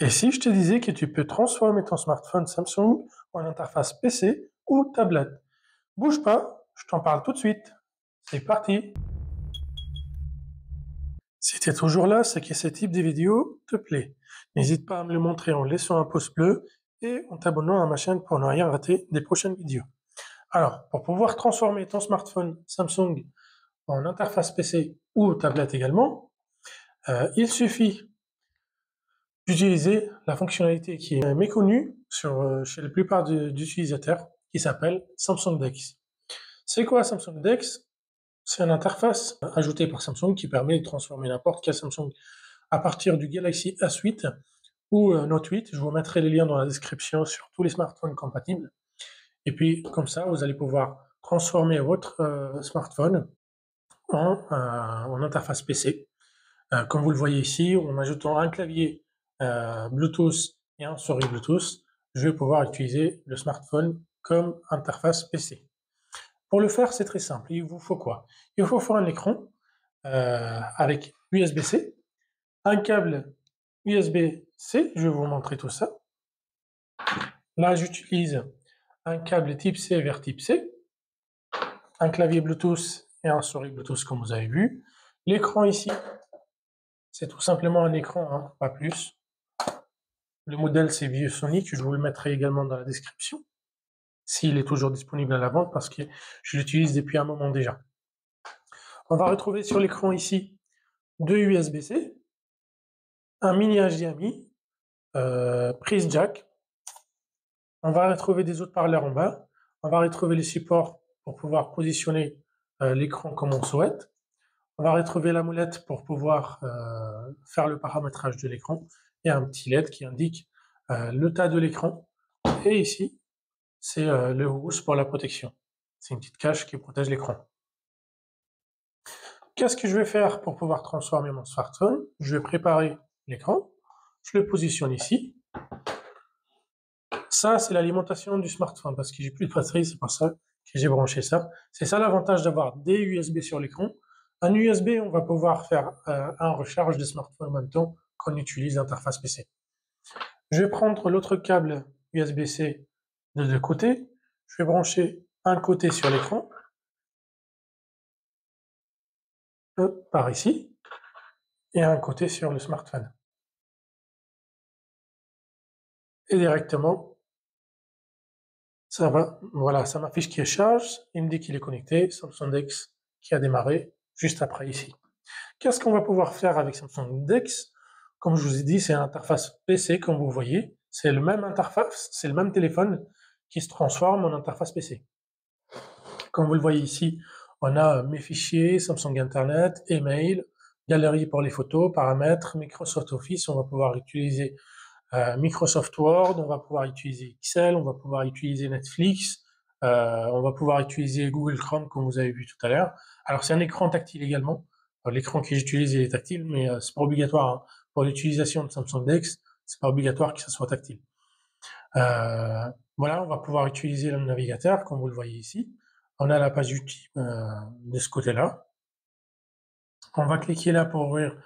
Et si je te disais que tu peux transformer ton smartphone Samsung en interface PC ou tablette? Bouge pas, je t'en parle tout de suite. C'est parti. Si tu es toujours là, c'est que ce type de vidéo te plaît. N'hésite pas à me le montrer en laissant un pouce bleu et en t'abonnant à ma chaîne pour ne rien rater des prochaines vidéos. Alors, pour pouvoir transformer ton smartphone Samsung en interface PC ou tablette également, il suffit d'utiliser la fonctionnalité qui est méconnue chez la plupart des utilisateurs, qui s'appelle Samsung DeX. C'est quoi Samsung DeX? C'est une interface ajoutée par Samsung qui permet de transformer n'importe quel Samsung à partir du Galaxy S8 ou Note 8. Je vous mettrai les liens dans la description sur tous les smartphones compatibles. Et puis, comme ça, vous allez pouvoir transformer votre smartphone en interface PC. Comme vous le voyez ici, en ajoutant un clavier Bluetooth et un souris Bluetooth, je vais pouvoir utiliser le smartphone comme interface PC. Pour le faire, c'est très simple. Il vous faut quoi? Il vous faut un écran avec USB-C, un câble USB-C, je vais vous montrer tout ça. Là, j'utilise un câble type C vers type C, un clavier Bluetooth et un souris Bluetooth comme vous avez vu. L'écran ici, c'est tout simplement un écran, hein, pas plus. Le modèle, c'est ViewSonic, je vous le mettrai également dans la description, s'il est toujours disponible à la vente, parce que je l'utilise depuis un moment déjà. On va retrouver sur l'écran ici deux USB-C, un mini HDMI, prise jack. On va retrouver des autres parleurs en bas. On va retrouver les supports pour pouvoir positionner l'écran comme on souhaite. On va retrouver la molette pour pouvoir faire le paramétrage de l'écran et un petit LED qui indique le tas de l'écran. Et ici, c'est le rouge pour la protection. C'est une petite cache qui protège l'écran. Qu'est-ce que je vais faire pour pouvoir transformer mon smartphone? Je vais préparer l'écran. Je le positionne ici. Ça, c'est l'alimentation du smartphone parce que j'ai plus de batterie, c'est pour ça que j'ai branché ça. C'est ça l'avantage d'avoir des USB sur l'écran. Un USB, on va pouvoir faire un recharge de smartphone en même temps qu'on utilise l'interface PC. Je vais prendre l'autre câble USB-C de deux côtés. Je vais brancher un côté sur l'écran, par ici, et un côté sur le smartphone. Et directement, ça va, voilà, ça m'affiche qu'il charge, il me dit qu'il est connecté, Samsung DeX qui a démarré juste après ici. Qu'est-ce qu'on va pouvoir faire avec Samsung DeX? Comme je vous ai dit, c'est une interface PC, comme vous voyez. C'est le même interface, c'est le même téléphone qui se transforme en interface PC. Comme vous le voyez ici, on a mes fichiers, Samsung Internet, email, galerie pour les photos, paramètres, Microsoft Office, on va pouvoir utiliser Microsoft Word, on va pouvoir utiliser Excel, on va pouvoir utiliser Netflix, on va pouvoir utiliser Google Chrome comme vous avez vu tout à l'heure. Alors c'est un écran tactile également. L'écran que j'utilise est tactile, mais c'est pas obligatoire, hein. Pour l'utilisation de Samsung DeX, c'est pas obligatoire que ça soit tactile. Voilà, on va pouvoir utiliser le navigateur comme vous le voyez ici. On a la page YouTube de ce côté-là. On va cliquer là pour ouvrir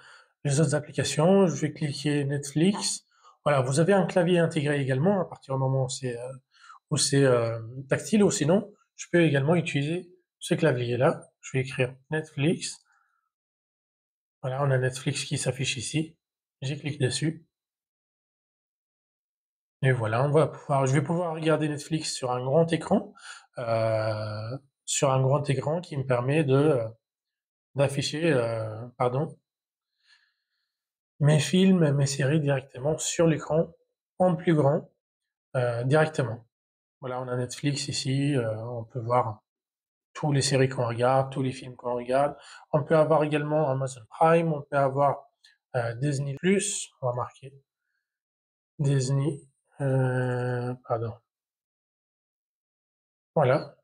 les autres applications. Je vais cliquer Netflix. Voilà, vous avez un clavier intégré également à partir du moment où c'est tactile, ou sinon, je peux également utiliser ce clavier-là. Je vais écrire Netflix. Voilà, on a Netflix qui s'affiche ici. J'ai cliqué dessus. Et voilà, je vais pouvoir regarder Netflix sur un grand écran qui me permet d'afficher, mes films, mes séries directement sur l'écran, en plus grand, directement. Voilà, on a Netflix ici, on peut voir tous les séries qu'on regarde, tous les films qu'on regarde. On peut avoir également Amazon Prime, on peut avoir Disney+, on va marquer Disney, pardon. Voilà,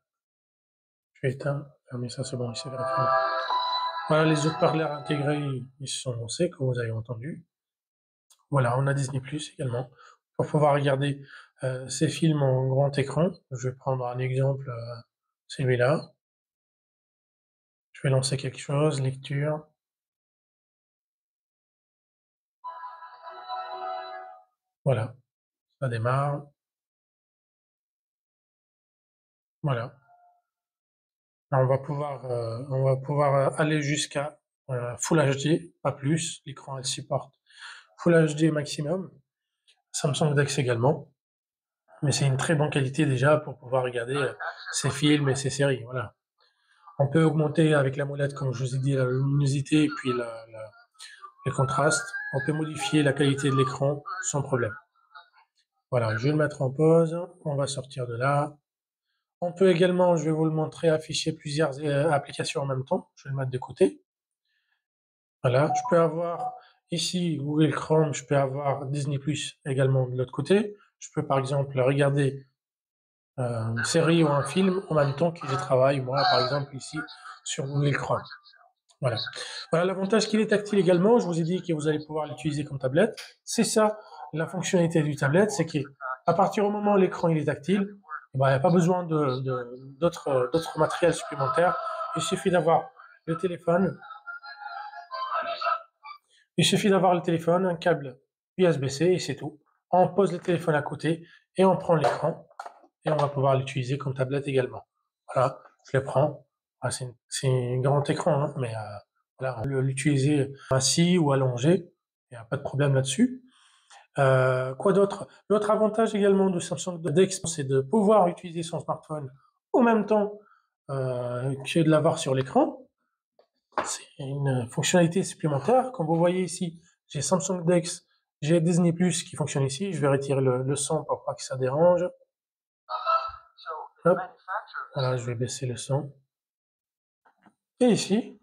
je vais fermer ça, c'est bon, il s'est fermé. Voilà, les autres parleurs intégrés, ils sont lancés, comme vous avez entendu. Voilà, on a Disney+ également, pour pouvoir regarder ces films en grand écran. Je vais prendre un exemple, celui-là. Je vais lancer quelque chose, lecture. Voilà, ça démarre. Voilà. On va pouvoir aller jusqu'à Full HD, pas plus. L'écran elle supporte Full HD maximum. Samsung DeX également. Mais c'est une très bonne qualité déjà pour pouvoir regarder ses films et ses séries. Voilà. On peut augmenter avec la molette, comme je vous ai dit, la luminosité et puis les contrastes. On peut modifier la qualité de l'écran sans problème. Voilà, je vais le mettre en pause. On va sortir de là. On peut également, je vais vous le montrer, afficher plusieurs applications en même temps. Je vais le mettre de côté. Voilà, je peux avoir ici Google Chrome, je peux avoir Disney Plus également de l'autre côté. Je peux par exemple regarder une série ou un film en même temps que je travaille, moi par exemple ici sur Google Chrome. Voilà. Voilà l'avantage qu'il est tactile également. Je vous ai dit que vous allez pouvoir l'utiliser comme tablette. C'est ça la fonctionnalité du tablette, c'est qu'à partir du moment où l'écran il est tactile, eh ben, il n'y a pas besoin d'autres matériels supplémentaires. Il suffit d'avoir le téléphone, un câble USB-C et c'est tout. On pose le téléphone à côté et on prend l'écran et on va pouvoir l'utiliser comme tablette également. Voilà, je le prends. Ah, c'est un grand écran, hein, mais voilà, on peut l'utiliser assis ou allongé. Il n'y a pas de problème là-dessus. Quoi d'autre? L'autre avantage également de Samsung DeX, c'est de pouvoir utiliser son smartphone en même temps que de l'avoir sur l'écran. C'est une fonctionnalité supplémentaire. Comme vous voyez ici, j'ai Samsung DeX, j'ai Disney Plus qui fonctionne ici. Je vais retirer le son pour pas que ça dérange. Hop, voilà, je vais baisser le son. Et ici,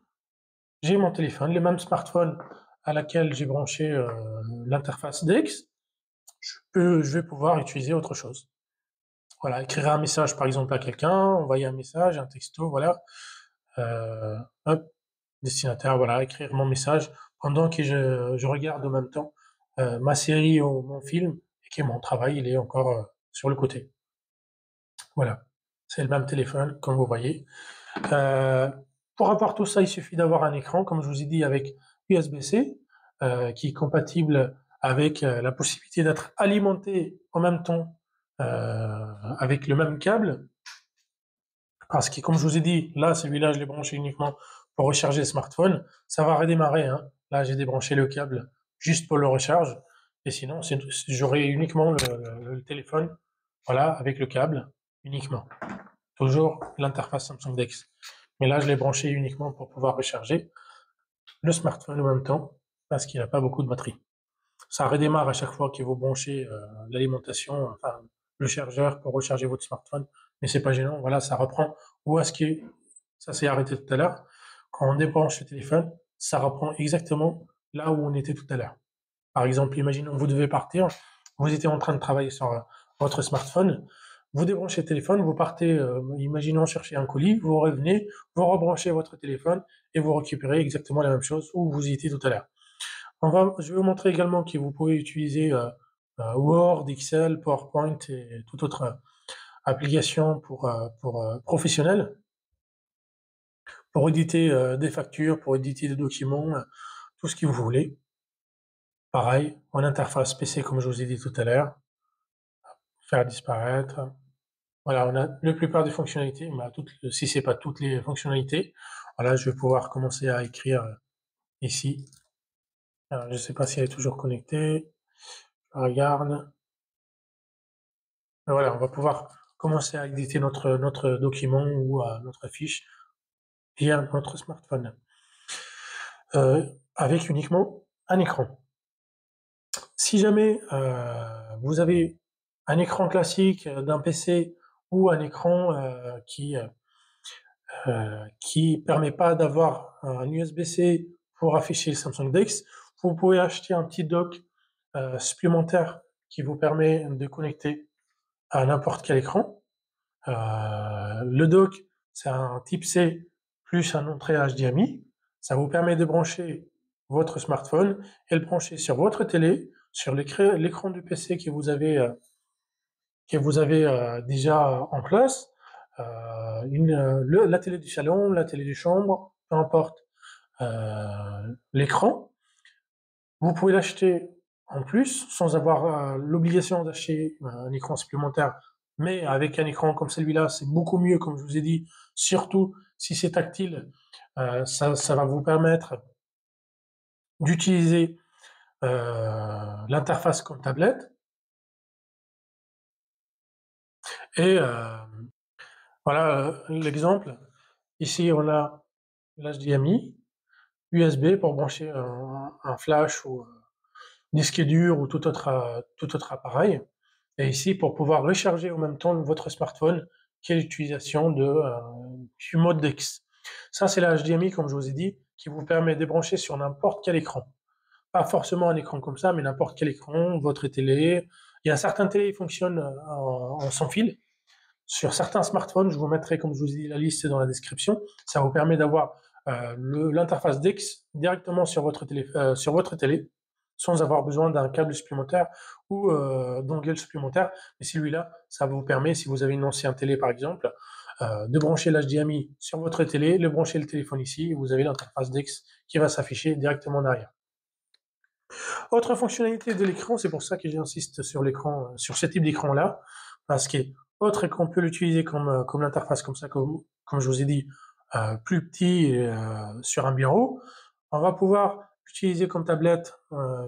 j'ai mon téléphone, le même smartphone à laquelle j'ai branché l'interface DeX. Je vais pouvoir utiliser autre chose. Voilà, écrire un message par exemple à quelqu'un, envoyer un message, un texto, voilà. Hop, destinataire, voilà, écrire mon message pendant que je regarde en même temps ma série ou mon film et que mon travail il est encore sur le côté. Voilà, c'est le même téléphone comme vous voyez. Euh, pour avoir tout ça, il suffit d'avoir un écran, comme je vous ai dit, avec USB-C, qui est compatible avec la possibilité d'être alimenté en même temps avec le même câble. Parce que, comme je vous ai dit, là, celui-là, je l'ai branché uniquement pour recharger le smartphone. Ça va redémarrer, hein. Là, j'ai débranché le câble juste pour le recharge. Et sinon, j'aurai uniquement le téléphone, voilà, avec le câble, uniquement. Toujours l'interface Samsung DeX. Mais là, je l'ai branché uniquement pour pouvoir recharger le smartphone en même temps, parce qu'il n'a pas beaucoup de batterie. Ça redémarre à chaque fois que vous branchez l'alimentation, enfin, le chargeur pour recharger votre smartphone, mais c'est pas gênant, voilà, ça reprend. Où est-ce que ça s'est arrêté tout à l'heure? Quand on débranche le téléphone, ça reprend exactement là où on était tout à l'heure. Par exemple, imaginons vous devez partir, vous étiez en train de travailler sur votre smartphone, vous débranchez le téléphone, vous partez, imaginons chercher un colis, vous revenez, vous rebranchez votre téléphone et vous récupérez exactement la même chose où vous étiez tout à l'heure. Je vais vous montrer également que vous pouvez utiliser Word, Excel, PowerPoint et toute autre application pour professionnels, pour éditer des factures, pour éditer des documents, tout ce que vous voulez. Pareil, en interface PC comme je vous ai dit tout à l'heure, faire disparaître. Voilà, on a la plupart des fonctionnalités, mais si c'est pas toutes les fonctionnalités, voilà, je vais pouvoir commencer à écrire ici. Alors, je ne sais pas si elle est toujours connectée. Je regarde. Voilà, on va pouvoir commencer à éditer notre document ou notre fiche via notre smartphone, avec uniquement un écran. Si jamais vous avez un écran classique d'un PC ou un écran qui permet pas d'avoir un USB-C pour afficher le Samsung DeX, vous pouvez acheter un petit dock supplémentaire qui vous permet de connecter à n'importe quel écran. Le dock, c'est un type C plus un entrée HDMI. Ça vous permet de brancher votre smartphone et le brancher sur votre télé, sur l'écran du PC que vous avez déjà en place, la télé du salon, la télé du chambre, peu importe l'écran. Vous pouvez l'acheter en plus, sans avoir l'obligation d'acheter un écran supplémentaire, mais avec un écran comme celui-là, c'est beaucoup mieux, comme je vous ai dit, surtout si c'est tactile, ça va vous permettre d'utiliser l'interface comme tablette. Et voilà l'exemple. Ici, on a l'HDMI, USB pour brancher un flash ou disque dur ou tout autre appareil. Et ici, pour pouvoir recharger en même temps votre smartphone, qui est l'utilisation du mode DeX. Ça, c'est la HDMI, comme je vous ai dit, qui vous permet de brancher sur n'importe quel écran. Pas forcément un écran comme ça, mais n'importe quel écran, votre télé. Il y a certains télés qui fonctionnent en sans fil. Sur certains smartphones, je vous mettrai, comme je vous ai dit, la liste dans la description. Ça vous permet d'avoir l'interface DeX directement sur votre télé, sans avoir besoin d'un câble supplémentaire ou d'ongles supplémentaires. Mais celui-là, ça vous permet, si vous avez une ancienne télé par exemple, de brancher l'HDMI sur votre télé, de brancher le téléphone ici, et vous avez l'interface DeX qui va s'afficher directement derrière. Autre fonctionnalité de l'écran, c'est pour ça que j'insiste sur l'écran, sur ce type d'écran-là, parce que autre qu'on peut l'utiliser comme l'interface comme ça, comme je vous ai dit, plus petit sur un bureau, on va pouvoir l'utiliser comme tablette,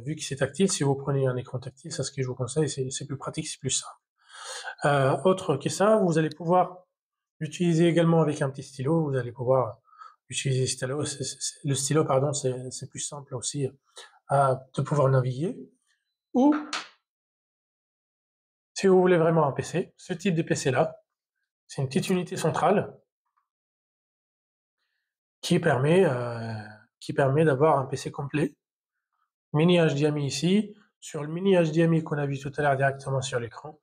vu que c'est tactile. Si vous prenez un écran tactile, c'est ce que je vous conseille, c'est plus pratique, c'est plus simple. Autre que ça, vous allez pouvoir l'utiliser également avec un petit stylo. Vous allez pouvoir utiliser le stylo, pardon, c'est plus simple aussi de pouvoir naviguer. Ou, si vous voulez vraiment un PC, ce type de PC-là, c'est une petite unité centrale qui permet, euh, qui permet d'avoir un PC complet. Mini HDMI ici. Sur le mini HDMI qu'on a vu tout à l'heure directement sur l'écran,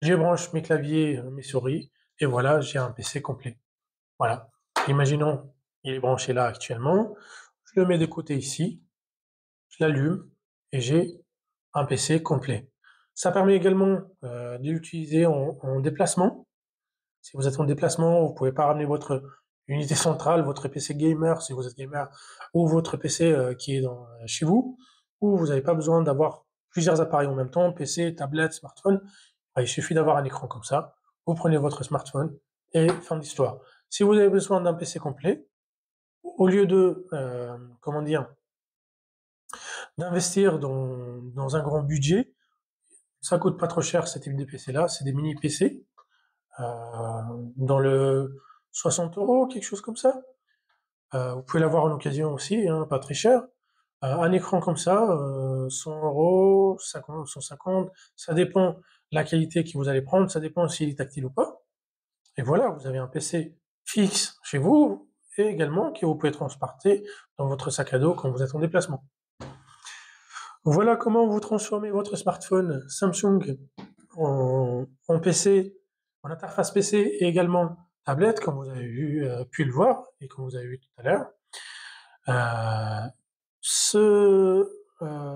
je branche mes claviers, mes souris, et voilà, j'ai un PC complet. Voilà. Imaginons, il est branché là actuellement. Je le mets de côté ici, je l'allume, et j'ai un PC complet. Ça permet également de l'utiliser en déplacement. Si vous êtes en déplacement, vous pouvez pas ramener votre unité centrale, votre PC gamer, si vous êtes gamer, ou votre PC qui est chez vous, ou vous n'avez pas besoin d'avoir plusieurs appareils en même temps, PC, tablette, smartphone. Il suffit d'avoir un écran comme ça. Vous prenez votre smartphone et fin d'histoire. Si vous avez besoin d'un PC complet, au lieu de, comment dire, d'investir dans un grand budget, ça coûte pas trop cher ce type de PC-là, c'est des mini PC, dans le 60 euros, quelque chose comme ça. Vous pouvez l'avoir en occasion aussi, hein, pas très cher. Un écran comme ça, 100 euros, 50, 150, ça dépend de la qualité que vous allez prendre, ça dépend s'il est tactile ou pas. Et voilà, vous avez un PC fixe chez vous et également que vous pouvez transporter dans votre sac à dos quand vous êtes en déplacement. Voilà comment vous transformez votre smartphone Samsung en PC, en interface PC et également tablette, comme vous avez pu le voir et comme vous avez vu tout à l'heure. Ce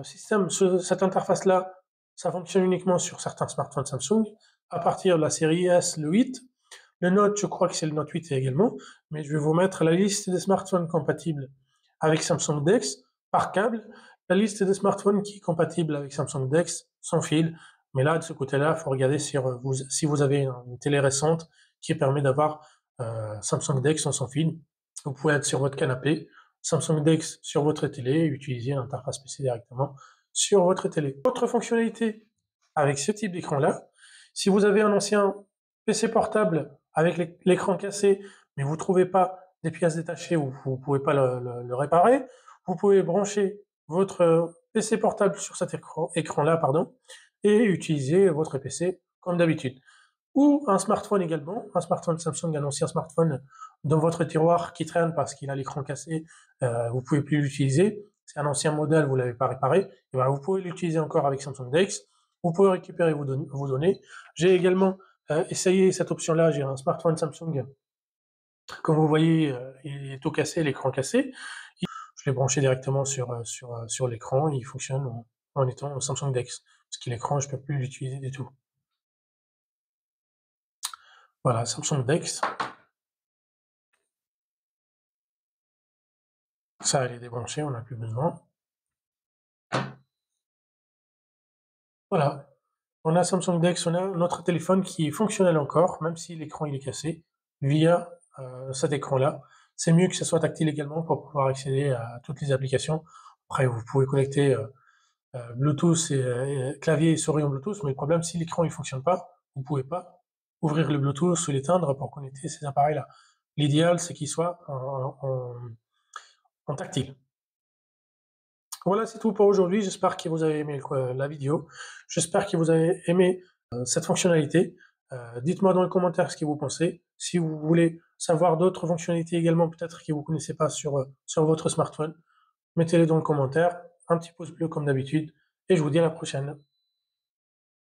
cette interface-là, ça fonctionne uniquement sur certains smartphones Samsung. À partir de la série S, le 8, le Note, je crois que c'est le Note 8 également, mais je vais vous mettre la liste des smartphones compatibles avec Samsung DeX par câble, la liste des smartphones qui est compatible avec Samsung DeX sans fil. Mais là, de ce côté-là, il faut regarder si vous avez une télé récente qui permet d'avoir Samsung DeX sans fil. Vous pouvez être sur votre canapé, Samsung DeX sur votre télé et utiliser l'interface PC directement sur votre télé. Autre fonctionnalité avec ce type d'écran-là, si vous avez un ancien PC portable avec l'écran cassé, mais vous ne trouvez pas des pièces détachées ou vous ne pouvez pas le réparer, vous pouvez brancher votre PC portable sur cet écran-là, pardon, et utiliser votre PC comme d'habitude. Ou un smartphone également, un smartphone Samsung, un ancien smartphone dans votre tiroir qui traîne parce qu'il a l'écran cassé, vous pouvez plus l'utiliser. C'est un ancien modèle, vous l'avez pas réparé. Et ben, vous pouvez l'utiliser encore avec Samsung DeX. Vous pouvez récupérer vos données. J'ai également essayé cette option-là. J'ai un smartphone Samsung. Comme vous voyez, il est tout cassé, l'écran cassé. Je l'ai branché directement sur l'écran. Il fonctionne en étant Samsung DeX. Parce que l'écran, je peux plus l'utiliser du tout. Voilà, Samsung DeX. Ça, elle est débranchée, on n'a plus besoin. Voilà, on a Samsung DeX, on a notre téléphone qui est fonctionnel encore, même si l'écran il est cassé, via, cet écran-là. C'est mieux que ce soit tactile également pour pouvoir accéder à toutes les applications. Après vous pouvez connecter, Bluetooth et clavier et souris en Bluetooth, mais le problème si l'écran il fonctionne pas, vous pouvez pas ouvrir le Bluetooth ou l'éteindre pour connecter ces appareils-là. L'idéal, c'est qu'ils soient en tactile. Voilà, c'est tout pour aujourd'hui. J'espère que vous avez aimé la vidéo. J'espère que vous avez aimé cette fonctionnalité. Dites-moi dans les commentaires ce que vous pensez. Si vous voulez savoir d'autres fonctionnalités également, peut-être que vous ne connaissez pas sur votre smartphone, mettez-les dans le commentaire. Un petit pouce bleu comme d'habitude. Et je vous dis à la prochaine.